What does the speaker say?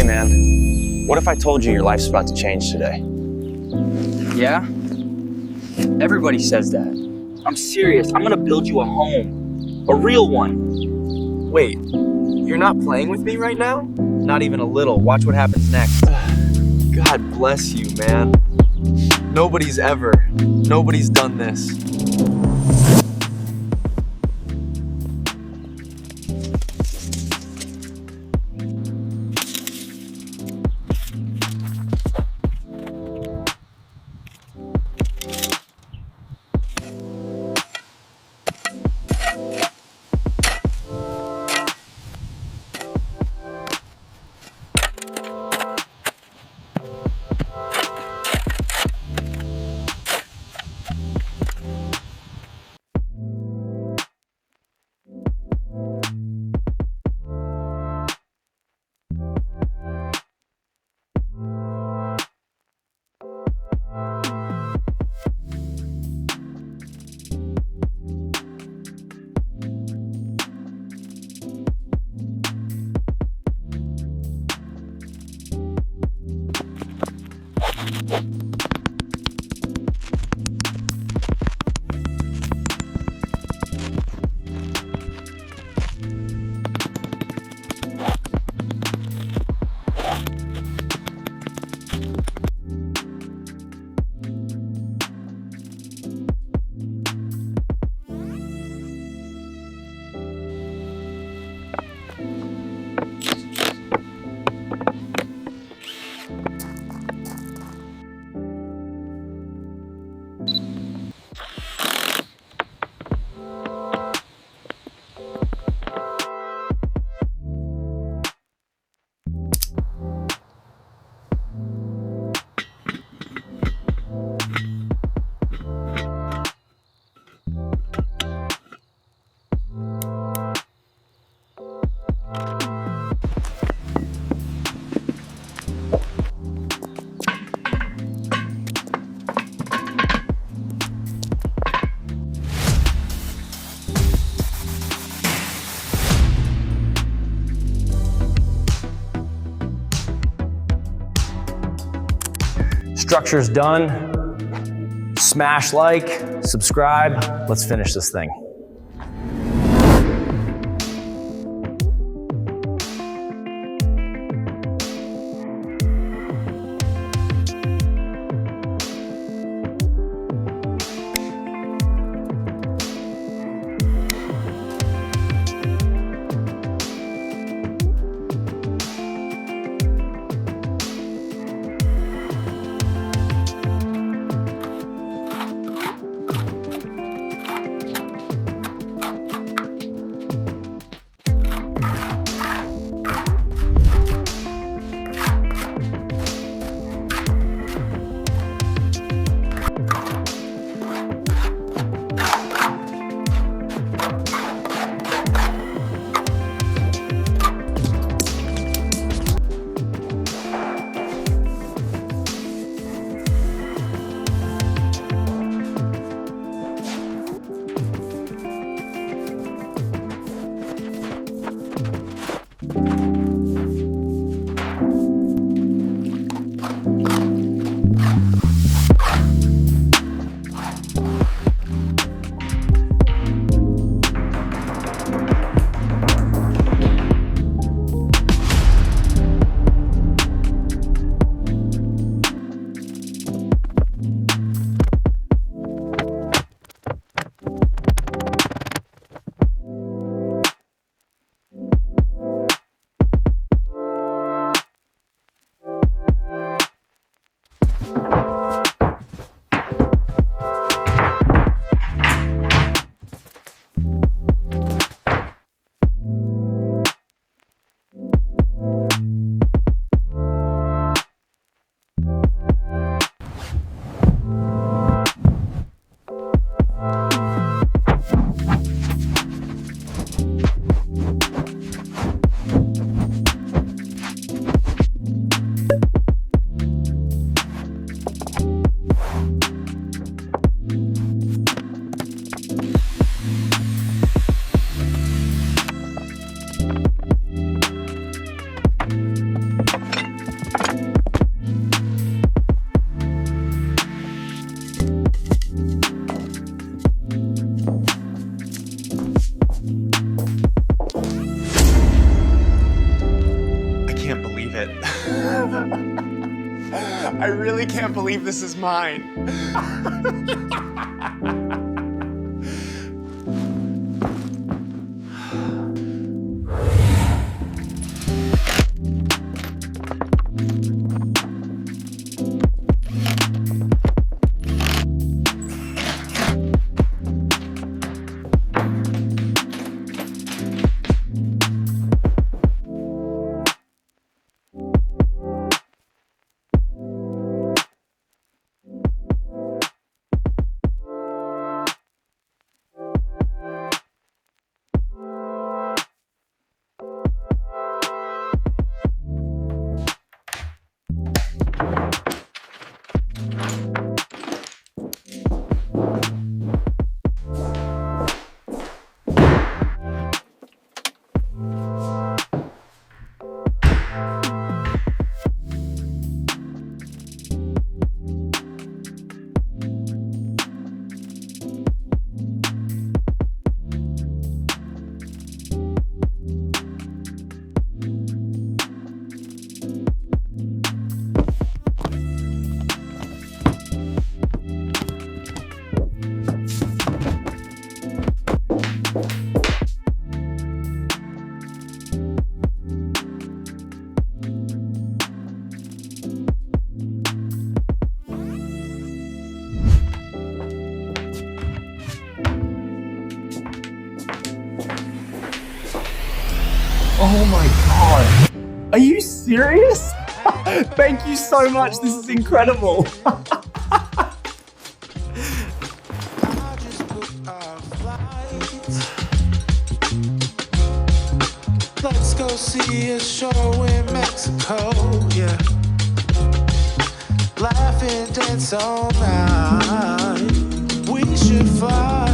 man, what if I told you your life's about to change today? Yeah? Everybody says that. I'm serious. I'm gonna build you a home. A real one. Wait, you're not playing with me right now? Not even a little. Watch what happens next. God bless you, man. Nobody's done this. Structure's done. Smash like, subscribe. Let's finish this thing. can't believe it. I really can't believe this is mine. Oh my god. Are you serious? Thank you so much. This is incredible. Let's go see a show in Mexico, yeah. Laugh and dance all night. We should fly